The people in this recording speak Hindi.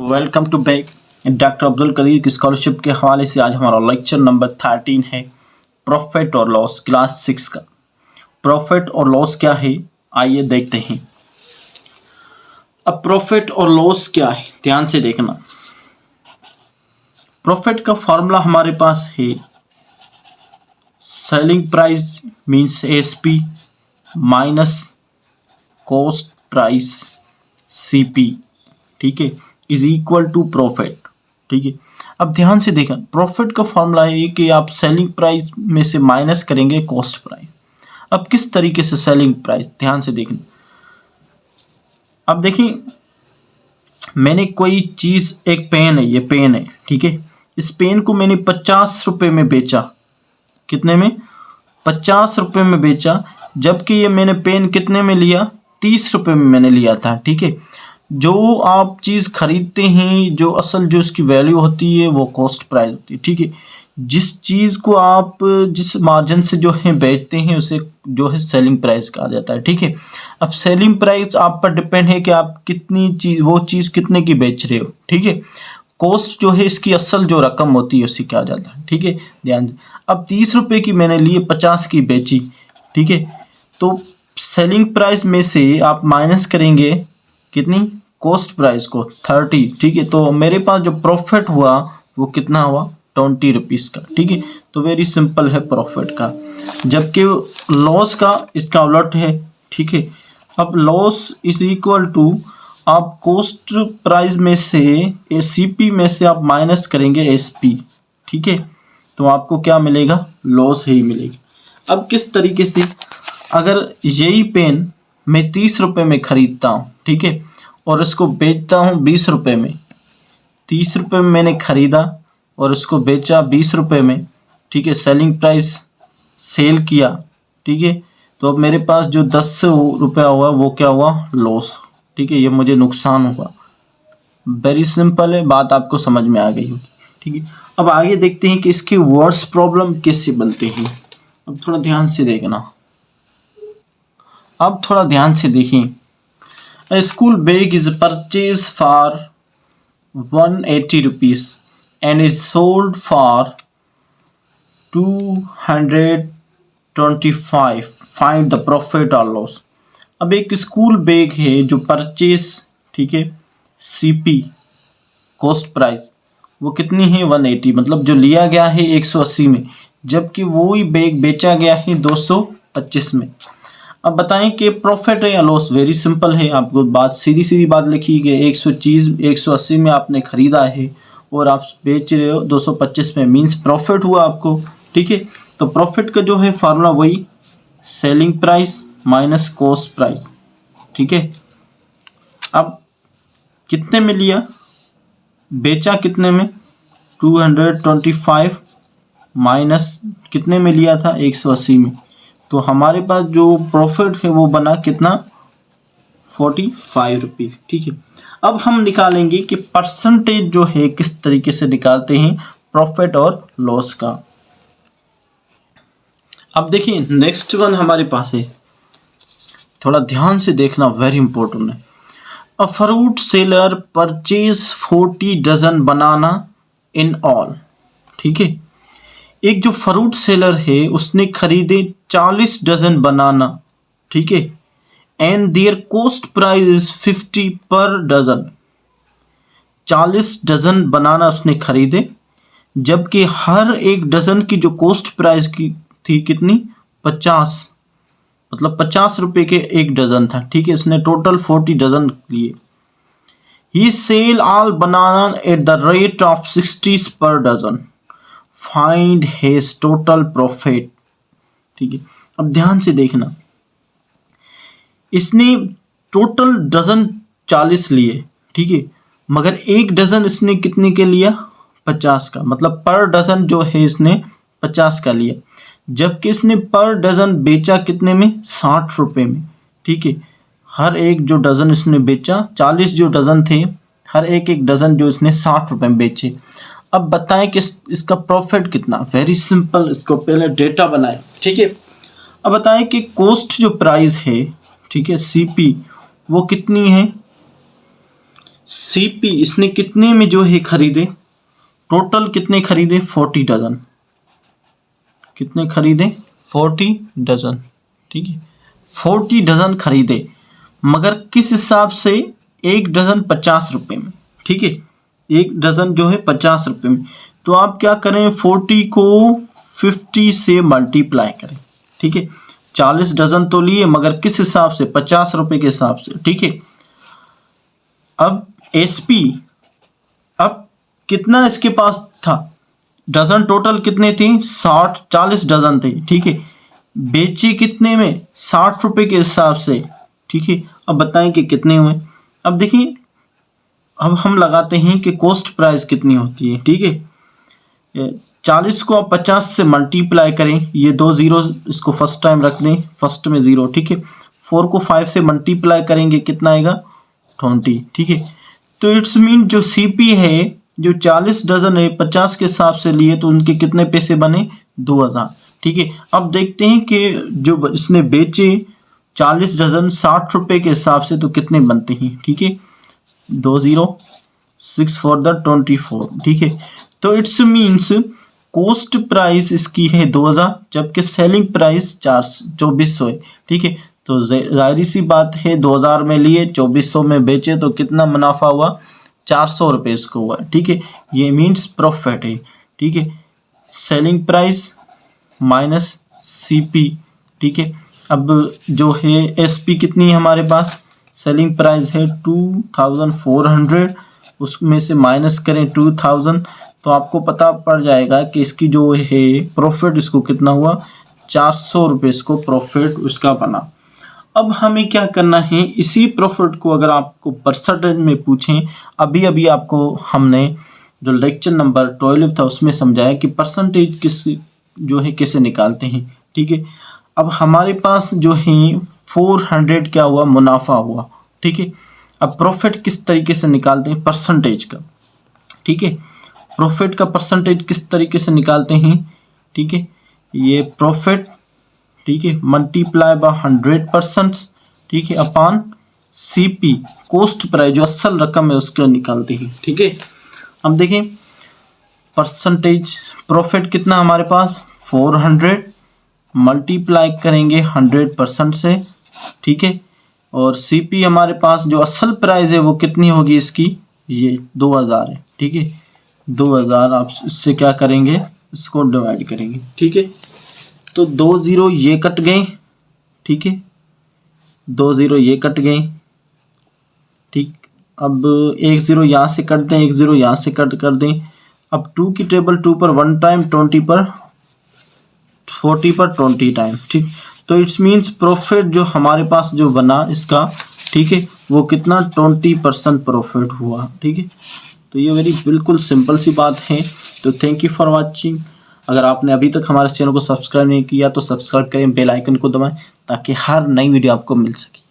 Welcome to back doctor Abdul Qadir की स्कॉलरशिप के हवाले से आज हमारा लेक्चर नंबर 13 है प्रॉफिट और लॉस क्लास 6 का। प्रॉफिट और लॉस क्या है आइए देखते हैं। अब प्रॉफिट और लॉस क्या है ध्यान से देखना। प्रॉफिट का फॉर्मूला हमारे पास है selling price means SP minus cost price CP, ठीक है, इज इक्वल टू प्रॉफिट। ठीक है, अब ध्यान से देखा प्रॉफिट का फॉर्मूला है कि आप सेलिंग प्राइस में से माइनस करेंगे कॉस्ट प्राइस। अब किस तरीके से सेलिंग प्राइस, ध्यान से देखना। अब देखिए मैंने कोई चीज़, एक पेन है, ये पेन है, ठीक है, इस पेन को मैंने 50 रुपये में बेचा। कितने में? 50 रुपये में बेचा, जबकि ये मैंने पेन कितने में लिया? 30 रुपये में मैंने लिया था। ठीक है, जो आप चीज़ खरीदते हैं जो असल जो इसकी वैल्यू होती है वो कॉस्ट प्राइस होती है। ठीक है, जिस चीज़ को आप जिस मार्जिन से जो है बेचते हैं उसे जो है सेलिंग प्राइस कहा जाता है। ठीक है, अब सेलिंग प्राइस आप पर डिपेंड है कि आप कितनी चीज़, वो चीज़ कितने की बेच रहे हो। ठीक है, कॉस्ट जो है इसकी असल जो रकम होती है उसे कहा जाता है। ठीक है, ध्यान से। अब 30 रुपये की मैंने लिए, 50 की बेची। ठीक है, तो सेलिंग प्राइस में से आप माइनस करेंगे कितनी? कॉस्ट प्राइस को 30। ठीक है, तो मेरे पास जो प्रॉफिट हुआ वो कितना हुआ? 20 रुपीज़ का। ठीक है, तो वेरी सिंपल है प्रॉफिट का, जबकि लॉस का इसका उलट है। ठीक है, अब लॉस इज इक्वल टू आप कॉस्ट प्राइस में से एसीपी में से आप माइनस करेंगे एसपी। ठीक है, तो आपको क्या मिलेगा? लॉस ही मिलेगी। अब किस तरीके से, अगर यही पेन मैं 30 रुपये में खरीदता हूँ, ठीक है, और इसको बेचता हूँ 20 रुपये में। 30 रुपये में मैंने खरीदा और इसको बेचा 20 रुपये में। ठीक है, सेलिंग प्राइस सेल किया। ठीक है, तो अब मेरे पास जो 10 रुपया हुआ वो क्या हुआ? लॉस। ठीक है, ये मुझे नुकसान हुआ। वेरी सिंपल है, बात आपको समझ में आ गई होगी। ठीक है, अब आगे देखते हैं कि इसके वर्ड्स प्रॉब्लम कैसे बनते हैं। अब थोड़ा ध्यान से देखना, अब थोड़ा ध्यान से देखें। A school bag is purchased for 180 rupees and is sold for 225. Find the profit or loss. अब एक स्कूल बैग है जो परचेज, ठीक है, सीपी कॉस्ट प्राइस वो कितनी है? 180, मतलब जो लिया गया है 180 में, जबकि वही बैग बेचा गया है 225 में। अब बताएं कि प्रॉफिट है या लॉस। वेरी सिंपल है, आपको बात सीधी सीधी बात लिखी गई। 180 में आपने खरीदा है और आप बेच रहे हो 225 में, मींस प्रॉफिट हुआ आपको। ठीक है, तो प्रॉफिट का जो है फार्मूला वही selling price minus cost price. ठीक है, अब कितने में लिया, बेचा कितने में? 225 माइनस कितने में लिया था? 180 में। तो हमारे पास जो प्रॉफिट है वो बना कितना? 45 रुपीज़। ठीक है, अब हम निकालेंगे कि परसेंटेज जो है किस तरीके से निकालते हैं प्रॉफिट और लॉस का। अब देखिए नेक्स्ट वन हमारे पास है, थोड़ा ध्यान से देखना, वेरी इंपॉर्टेंट है। A fruit seller purchase 40 dozen banana in all. ठीक है, एक जो फ्रूट सेलर है उसने खरीदे 40 डजन बनाना। ठीक है, and their cost price is 50 per dozen. 40 dozen बनाना उसने खरीदे, जबकि हर एक डजन की जो कॉस्ट प्राइस की थी कितनी? 50, मतलब 50 रुपये के एक डजन था। ठीक है, इसने टोटल 40 डजन लिए। He sell all banana at the rate of 60 पर dozen. Find his total profit. ठीक है, अब ध्यान से देखना, इसने टोटल डजन 40 लिए। ठीक है, मगर एक डजन इसने कितने के लिया? 50 का, मतलब पर डजन जो है इसने 50 का लिया, जबकि इसने पर डजन बेचा कितने में? 60 रुपये में। ठीक है, हर एक जो डजन इसने बेचा, 40 जो डजन थे, हर एक डजन जो इसने 60 रुपये में बेचे। अब बताएं कि इसका प्रॉफिट कितना? वेरी सिंपल, इसको पहले डेटा बनाए। ठीक है, अब बताएं कि कॉस्ट जो प्राइस है, ठीक है, सीपी, वो कितनी है? सीपी इसने कितने में जो है खरीदे, टोटल कितने खरीदे 40 डजन, कितने खरीदे 40 डजन, ठीक है 40 डजन खरीदे, मगर किस हिसाब से, एक डजन 50 रुपये में, ठीक है एक डजन जो है 50 रुपये में। तो आप क्या करें, 40 को 50 से मल्टीप्लाई करें, ठीक है 40 डजन तो लिए मगर किस हिसाब से, 50 रुपये के हिसाब से, ठीक है। अब एसपी, अब कितना इसके पास था, डजन टोटल कितने थे 40 डजन थे, ठीक है बेचे कितने में 60 रुपये के हिसाब से, ठीक है। अब बताएं कि कितने हुए। अब देखिए, अब हम लगाते हैं कि कॉस्ट प्राइस कितनी होती है, ठीक है 40 को आप 50 से मल्टीप्लाई करें, ये 2 जीरो इसको फर्स्ट टाइम रख दें, फर्स्ट में 0, ठीक है 4 को 5 से मल्टीप्लाई करेंगे कितना आएगा 20, ठीक है। तो इट्स मीन जो सीपी है, जो 40 डजन है 50 के हिसाब से लिए तो उनके कितने पैसे बने 2000, ठीक है। अब देखते हैं कि जो इसने बेचे 40 डजन 60 रुपये के हिसाब से तो कितने बनते हैं, ठीक है 2 0 6 4 24, ठीक है। तो इट्स मीन्स कॉस्ट प्राइस इसकी है 2000, जबकि सेलिंग प्राइस 2400 है, ठीक है। तो जाहिर सी बात है 2000 में लिए 2400 में बेचे तो कितना मुनाफा हुआ 400 रुपये इसको हुआ, ठीक है ये मीन्स प्रॉफिट है, ठीक है सेलिंग प्राइस माइनस सीपी, ठीक है। अब जो है एसपी कितनी है हमारे पास, सेलिंग प्राइस है 2400, उसमें से माइनस करें 2000 तो आपको पता पड़ जाएगा कि इसकी जो है प्रॉफिट इसको कितना हुआ 400 रुपये इसको प्रॉफिट उसका बना। अब हमें क्या करना है, इसी प्रॉफिट को अगर आपको परसेंटेज में पूछें, अभी आपको हमने जो लेक्चर नंबर 12 था उसमें समझाया कि परसेंटेज किस जो है कैसे निकालते हैं, ठीक है। अब हमारे पास जो है 400 क्या हुआ मुनाफा हुआ, ठीक है। अब प्रॉफिट किस तरीके से निकालते हैं, परसेंटेज का, ठीक है प्रॉफिट का परसेंटेज किस तरीके से निकालते हैं, ठीक है ये प्रॉफिट, ठीक है मल्टीप्लाई बाय 100%, ठीक है अपॉन सीपी कॉस्ट प्राइस जो असल रकम है उसको निकालते हैं, ठीक है। अब देखें परसेंटेज प्रॉफिट कितना हमारे पास 400 मल्टीप्लाई करेंगे 100% से, ठीक है और सीपी हमारे पास जो असल प्राइस है वो कितनी होगी इसकी, ये 2000 है, ठीक है 2000 आप इससे क्या करेंगे इसको डिवाइड करेंगे, ठीक है। तो 2 0 ये कट गए, ठीक है 2 0 ये कट गए, ठीक। अब 1 0 यहाँ से कट दें, 1 0 यहाँ से कट कर दें। अब 2 की टेबल 2 पर 1 टाइम, 20 पर 40 पर 20 टाइम, ठीक। तो इट्स मीन्स प्रॉफिट जो हमारे पास जो बना इसका, ठीक है वो कितना 20% प्रॉफिट हुआ, ठीक है। तो ये वेरी बिल्कुल सिंपल सी बात है। तो थैंक यू फॉर वाचिंग। अगर आपने अभी तक हमारे चैनल को सब्सक्राइब नहीं किया तो सब्सक्राइब करें, बेल आइकन को दबाएं ताकि हर नई वीडियो आपको मिल सके।